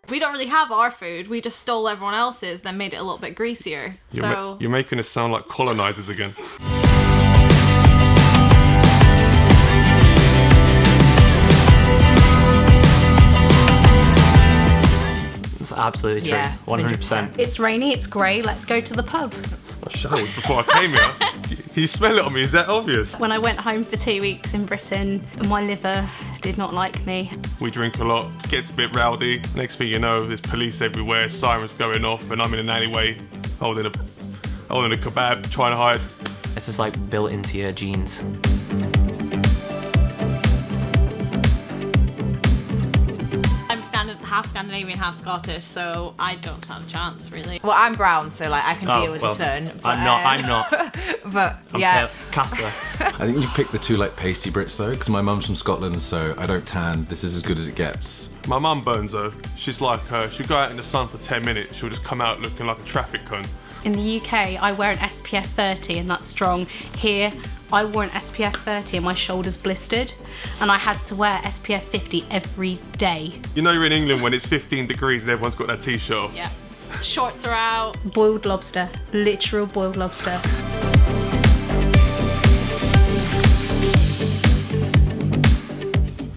We don't really have our food. We just stole everyone else's, then made it a little bit greasier. You're making us sound like colonizers again. It's absolutely true. Yeah, 100%. It's rainy, it's grey, let's go to the pub. I showered before I came here. Can you smell it on me? Is that obvious? When I went home for 2 weeks in Britain, my liver did not like me. We drink a lot, gets a bit rowdy. Next thing you know, there's police everywhere, sirens going off, and I'm in an alleyway holding a kebab, trying to hide. It's just like built into your genes. Half Scandinavian, half Scottish, so I don't stand a chance, really. Well, I'm brown, so like I can deal with the sun. But, I'm not. But I'm yeah, Casper. I think you picked the two like pasty Brits though, because my mum's from Scotland, so I don't tan. This is as good as it gets. My mum burns though. She's like, she'll go out in the sun for 10 minutes, she'll just come out looking like a traffic cone. In the UK, I wear an SPF 30 and that's strong. Here, I wore an SPF 30 and my shoulders blistered, and I had to wear SPF 50 every day. You know you're in England when it's 15 degrees and everyone's got their t-shirt off. Yeah. Shorts are out. Boiled lobster, literal boiled lobster.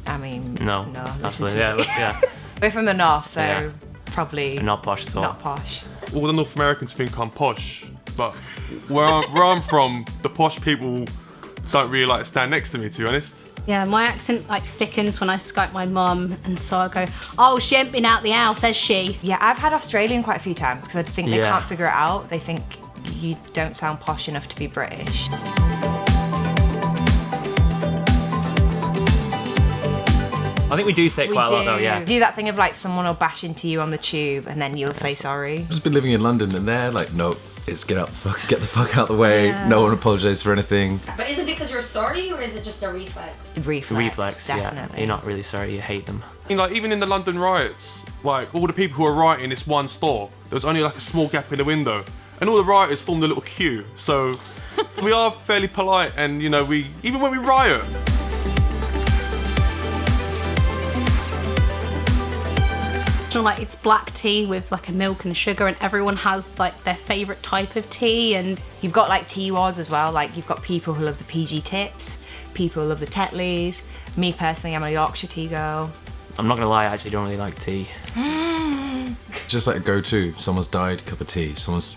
I mean, No, absolutely. Yeah. We're from the north, so Yeah. probably Not posh at all. not posh. All the North Americans think I'm posh, but where I'm from, the posh people don't really like to stand next to me, to be honest. Yeah, my accent like thickens when I Skype my mum, and so I go, "Oh, she ain't been out the house, has she?" Yeah, I've had Australian quite a few times because I think they Yeah. can't figure it out. They think you don't sound posh enough to be British. I think we do say it quite a lot though, yeah. Do that thing of like someone will bash into you on the tube and then you'll say sorry. I've just been living in London, and they're like, nope, it's get the fuck out the way. Yeah. No one apologizes for anything. But is it because you're sorry, or is it just a reflex? Reflex, Yeah. definitely. You're not really sorry, you hate them. I mean, like, even in the London riots, like, all the people who were rioting in this one store, there was only like a small gap in the window, and all the rioters formed a little queue. So we are fairly polite, and you know, even when we riot. So like it's black tea with like a milk and sugar, and everyone has like their favourite type of tea. And You've got like tea wars as well. Like you've got people who love the PG tips, people who love the Tetleys. Me personally, I'm a Yorkshire tea girl. I'm not gonna lie, I actually don't really like tea. Just like a go-to. Someone's died, cup of tea. Someone's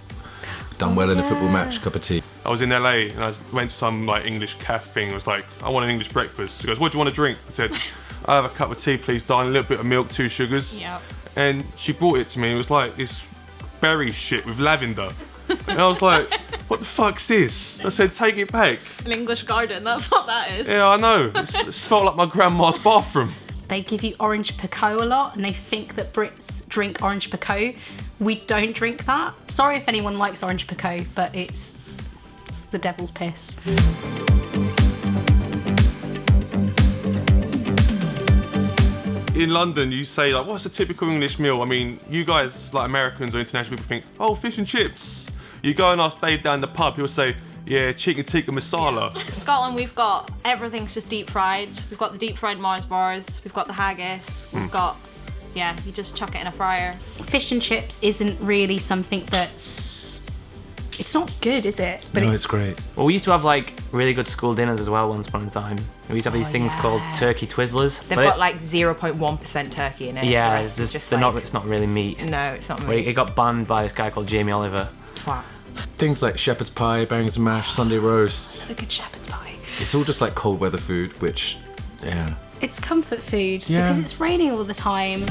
done well in a football match, cup of tea. I was in LA and went to some like English cafe thing. I was like, I want an English breakfast. She goes, what do you want to drink? I said, I'll have a cup of tea, please, darling. A little bit of milk, 2 sugars. Yep. And she brought it to me. It was like this berry shit with lavender. And I was like, what the fuck's this? I said, take it back. An English garden, that's what that is. Yeah, I know. It smelled like my grandma's bathroom. they give you orange pekoe a lot, and they think that Brits drink orange pekoe. We don't drink that. Sorry if anyone likes orange pekoe, but it's the devil's piss. In London, you say, like, what's a typical English meal? I mean, you guys, like Americans or international people, think, oh, fish and chips. You go and ask Dave down the pub, he'll say, yeah, chicken tikka masala. Scotland, we've got everything's just deep fried. We've got the deep fried Mars bars, we've got the haggis, we've got, yeah, you just chuck it in a fryer. Fish and chips isn't really something that's... It's not good, is it? But No, it's great. Well, we used to have like really good school dinners as well once upon a time. We used to have these things called turkey Twizzlers. They've got like 0.1% turkey in it. Yeah, The rest is just they're like, not. It's not really meat. No, it's not Well, meat. it got banned by this guy called Jamie Oliver. Twat. Things like shepherd's pie, bangers and mash, Sunday roast. a good shepherd's pie. It's all just like cold weather food, which, yeah. It's comfort food Yeah. because it's raining all the time.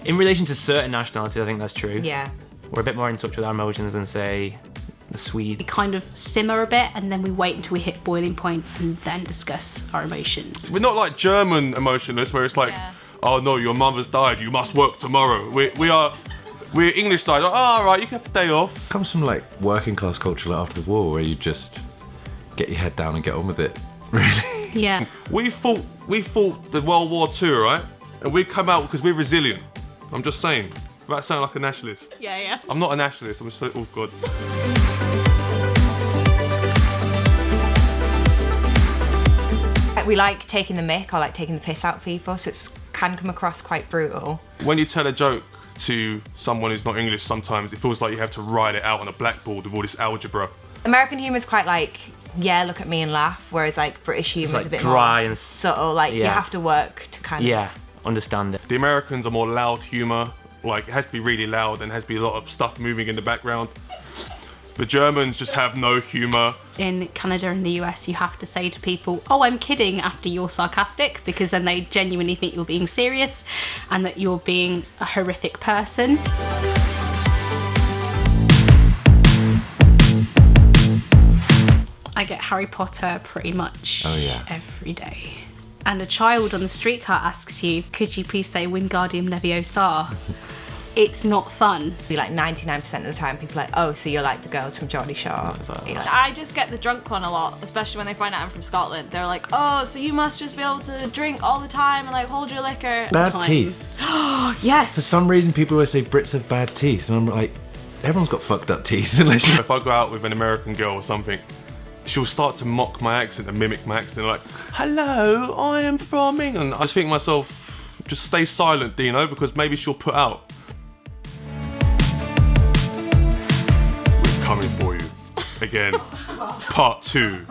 In relation to certain nationalities, I think that's true. Yeah. We're a bit more in touch with our emotions than, say, the Swede. We kind of simmer a bit and then we wait until we hit boiling point and then discuss our emotions. We're not like German emotionless, where it's like, Yeah. oh no, your mother's died, you must work tomorrow. We're English died. Oh, all right, you can have a day off. Comes from like working class culture like after the war, where you just get your head down and get on with it. Really? Yeah. We fought the World War II, right? And we come out because we're resilient. I'm just saying. That sound like a nationalist. Yeah. I'm not a nationalist. I'm just like, oh god. We like taking the mick or like taking the piss out of people, so it can come across quite brutal. When you tell a joke to someone who's not English, sometimes it feels like you have to write it out on a blackboard with all this algebra. American humour is quite like, yeah, look at me and laugh, whereas like British humour is like a bit dry more and subtle, like you yeah. have to work to kind of... Yeah, understand it. The Americans are more loud humour, like it has to be really loud and has to be a lot of stuff moving in the background. The Germans just have no humour. In Canada and the US, you have to say to people, oh, I'm kidding, after you're sarcastic, because then they genuinely think you're being serious and that you're being a horrific person. I get Harry Potter pretty much every day. And a child on the streetcar asks you, could you please say Wingardium Leviosa? It's not fun. Be like 99% of the time, people are like, oh, so you're like the girls from Geordie Shore. I just get the drunk one a lot, especially when they find out I'm from Scotland. They're like, oh, so you must just be able to drink all the time and like hold your liquor. Bad teeth. Yes. For some reason, people always say Brits have bad teeth, and I'm like, everyone's got fucked up teeth unless you... If I go out with an American girl or something, she'll start to mock my accent and mimic my accent, like, hello, I am from England. I just think to myself, just stay silent, Dino, because maybe she'll put out. Coming for you again, part 2.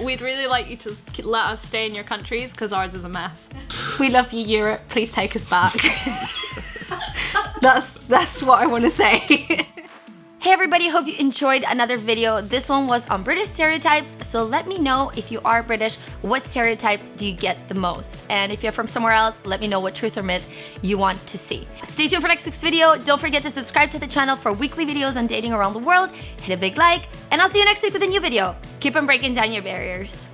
We'd really like you to let us stay in your countries because ours is a mess. We love you, Europe. Please take us back. That's what I want to say. Hey everybody, hope you enjoyed another video. This one was on British stereotypes, so let me know if you are British, what stereotypes do you get the most? And if you're from somewhere else, let me know what truth or myth you want to see. Stay tuned for next week's video. Don't forget to subscribe to the channel for weekly videos on dating around the world. Hit a big like, and I'll see you next week with a new video. Keep on breaking down your barriers.